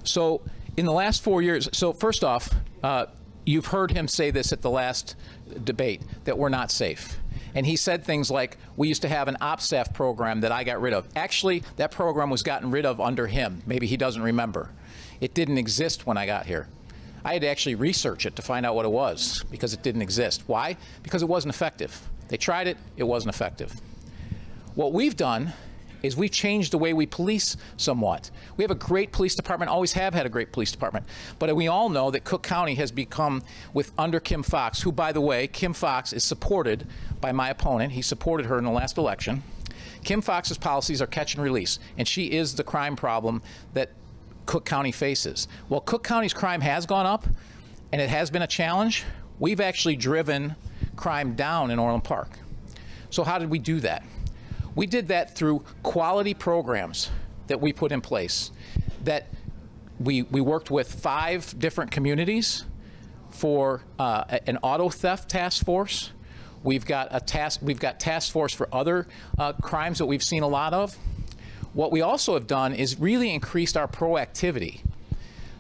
So in the last 4 years, so first off, you've heard him say this at the last debate, that we're not safe. And he said things like, we used to have an OPSAF program that I got rid of. Actually, that program was gotten rid of under him. Maybe he doesn't remember. It didn't exist when I got here. I had to actually research it to find out what it was, because it didn't exist. Why? Because it wasn't effective. They tried it, it wasn't effective. What we've done is we've changed the way we police somewhat. We have a great police department, always have had a great police department. But we all know that Cook County has become, under Kim Foxx, who, by the way, Kim Foxx is supported by my opponent. He supported her in the last election. Kim Foxx's policies are catch and release, and she is the crime problem that Cook County faces. Well, Cook County's crime has gone up, and it has been a challenge. We've actually driven crime down in Orland Park. So how did we do that? We did that through quality programs that we put in place. That we worked with 5 different communities for an auto theft task force. We've got task force for other crimes that we've seen a lot of. What we also have done is really increased our proactivity.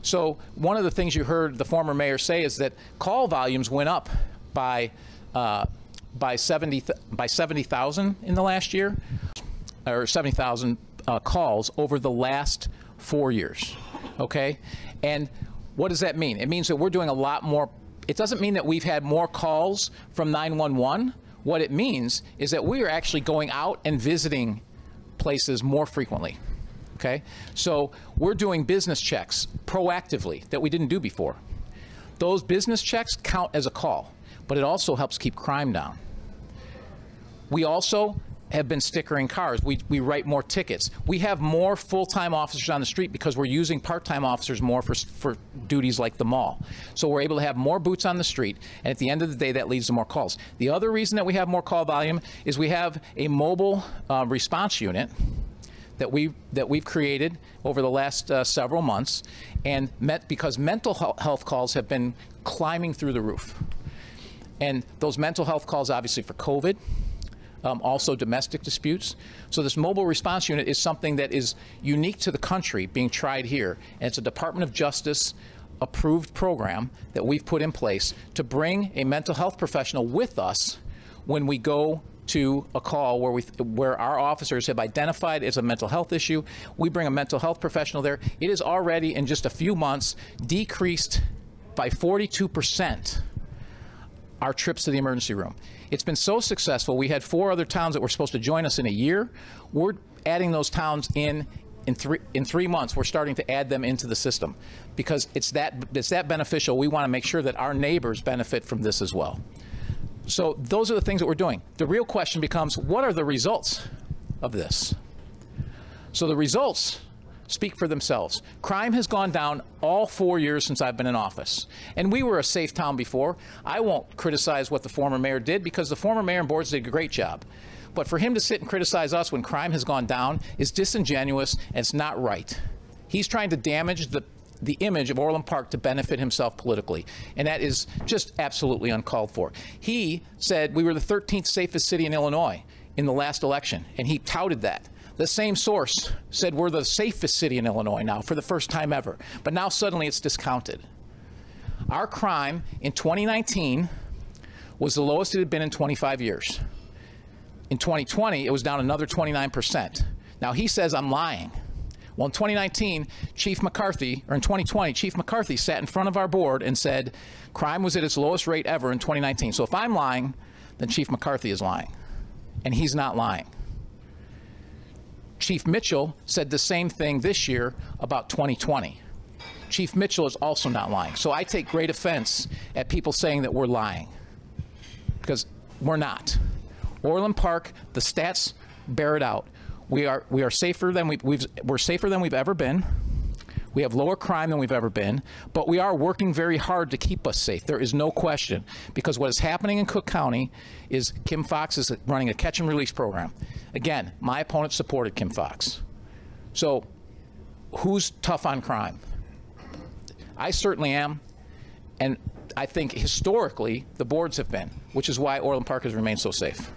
So one of the things you heard the former mayor say is that call volumes went up by 70,000 in the last year, or 70,000 calls over the last 4 years, okay? And what does that mean? It means that we're doing a lot more. It doesn't mean that we've had more calls from 911. What it means is that we are actually going out and visiting places more frequently, okay? So we're doing business checks proactively that we didn't do before. Those business checks count as a call, but it also helps keep crime down. We also have been stickering cars. We write more tickets. We have more full-time officers on the street because we're using part-time officers more for duties like the mall. So we're able to have more boots on the street, and at the end of the day, that leads to more calls. The other reason that we have more call volume is we have a mobile response unit that we've created over the last several months, and because mental health calls have been climbing through the roof. And those mental health calls, obviously, for COVID, also domestic disputes. So this mobile response unit is something that is unique to the country being tried here. And it's a Department of Justice approved program that we've put in place to bring a mental health professional with us when we go to a call where our officers have identified as a mental health issue. We bring a mental health professional there. It is already, in just a few months, decreased by 42% our trips to the emergency room. It's been so successful. We had 4 other towns that were supposed to join us in a year. We're adding those towns in 3 months. We're starting to add them into the system because it's that beneficial. We want to make sure that our neighbors benefit from this as well. So those are the things that we're doing. The real question becomes, what are the results of this? So the results speak for themselves. Crime has gone down all 4 years since I've been in office. And we were a safe town before. I won't criticize what the former mayor did because the former mayor and boards did a great job. But for him to sit and criticize us when crime has gone down is disingenuous and it's not right. He's trying to damage the image of Orland Park to benefit himself politically. And that is just absolutely uncalled for. He said we were the 13th safest city in Illinois in the last election, and he touted that. The same source said we're the safest city in Illinois now for the first time ever. But now suddenly it's discounted. Our crime in 2019 was the lowest it had been in 25 years. In 2020, it was down another 29%. Now he says I'm lying. Well, in 2019, Chief McCarthy, or in 2020, Chief McCarthy sat in front of our board and said crime was at its lowest rate ever in 2019. So if I'm lying, then Chief McCarthy is lying. And he's not lying. Chief Mitchell said the same thing this year about 2020. Chief Mitchell is also not lying. So I take great offense at people saying that we're lying, because we're not. Orland Park, the stats bear it out. We are safer than we're safer than we've ever been. We have lower crime than we've ever been, but we are working very hard to keep us safe. There is no question, because what is happening in Cook County is Kim Foxx is running a catch and release program. Again, my opponent supported Kim Foxx. So who's tough on crime? I certainly am, and I think historically the boards have been, which is why Orland Park has remained so safe.